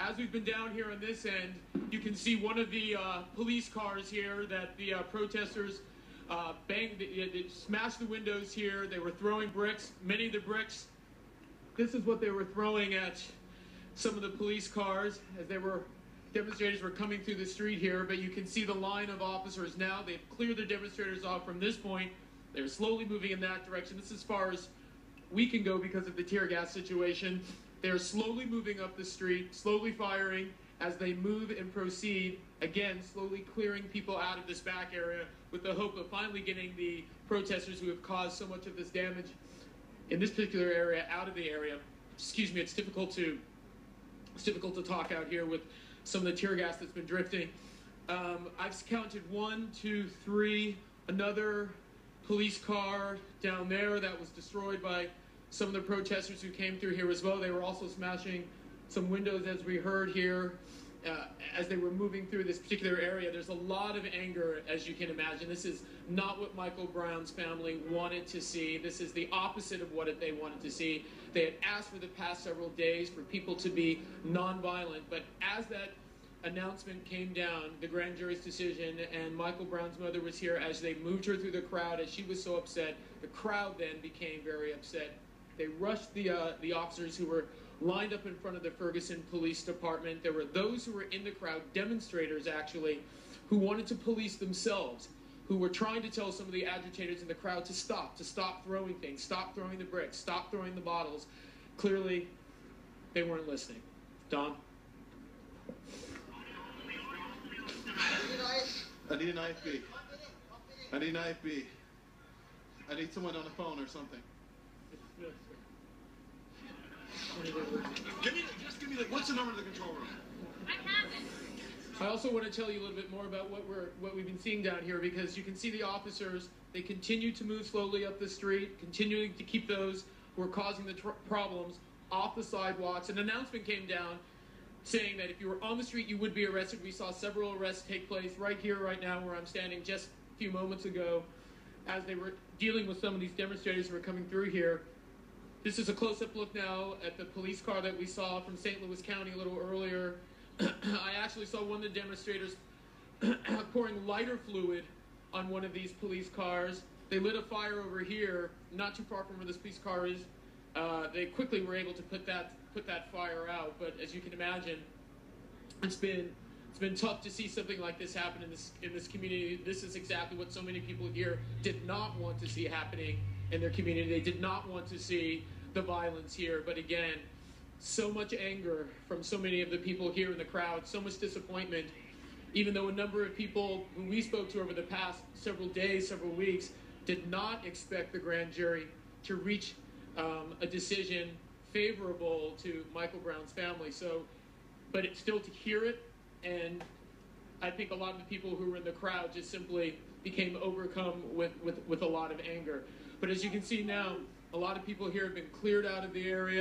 as we've been down here on this end, you can see one of the police cars here that the protesters banged, they smashed the windows here. They were throwing bricks. Many of the bricks, this is what they were throwing at some of the police cars as demonstrators were coming through the street here. But you can see the line of officers now. They've cleared the demonstrators off from this point. They're slowly moving in that direction. This is as far as we can go because of the tear gas situation. They're slowly moving up the street, slowly firing as they move and proceed, again, slowly clearing people out of this back area with the hope of finally getting the protesters who have caused so much of this damage in this particular area out of the area. Excuse me, it's difficult to talk out here with some of the tear gas that's been drifting. I've counted 1, 2, 3, another police car down there that was destroyed by some of the protesters who came through here as well. They were also smashing some windows, as we heard here, as they were moving through this particular area. There's a lot of anger, as you can imagine. This is not what Michael Brown's family wanted to see. This is the opposite of what they wanted to see. They had asked for the past several days for people to be nonviolent, but as that announcement came down, the grand jury's decision, and Michael Brown's mother was here as they moved her through the crowd, as she was so upset, the crowd then became very upset. They rushed the officers who were lined up in front of the Ferguson Police Department. There were those who were in the crowd, demonstrators actually, who wanted to police themselves, who were trying to tell some of the agitators in the crowd to stop throwing things, stop throwing the bricks, stop throwing the bottles. Clearly, they weren't listening. Don? I need an IFB. I need an IFB. I need someone on the phone or something. Give me what's the number to the control room? I have it. I also want to tell you a little bit more about what we've been seeing down here, because you can see the officers, they continue to move slowly up the street, continuing to keep those who are causing the problems off the sidewalks. An announcement came down saying that if you were on the street, you would be arrested. We saw several arrests take place right here, right now, where I'm standing just a few moments ago, as they were dealing with some of these demonstrators who were coming through here. This is a close-up look now at the police car that we saw from St. Louis County a little earlier. I actually saw one of the demonstrators pouring lighter fluid on one of these police cars. They lit a fire over here, not too far from where this police car is. They quickly were able to put that fire out, but as you can imagine, it's been tough to see something like this happen in this community. This is exactly what so many people here did not want to see happening in their community. They did not want to see the violence here, but again, so much anger from so many of the people here in the crowd, so much disappointment, even though a number of people who we spoke to over the past several days, several weeks, did not expect the grand jury to reach a decision favorable to Michael Brown's family. So, but it's still to hear it, and I think a lot of the people who were in the crowd just simply became overcome with a lot of anger. But as you can see now, a lot of people here have been cleared out of the area.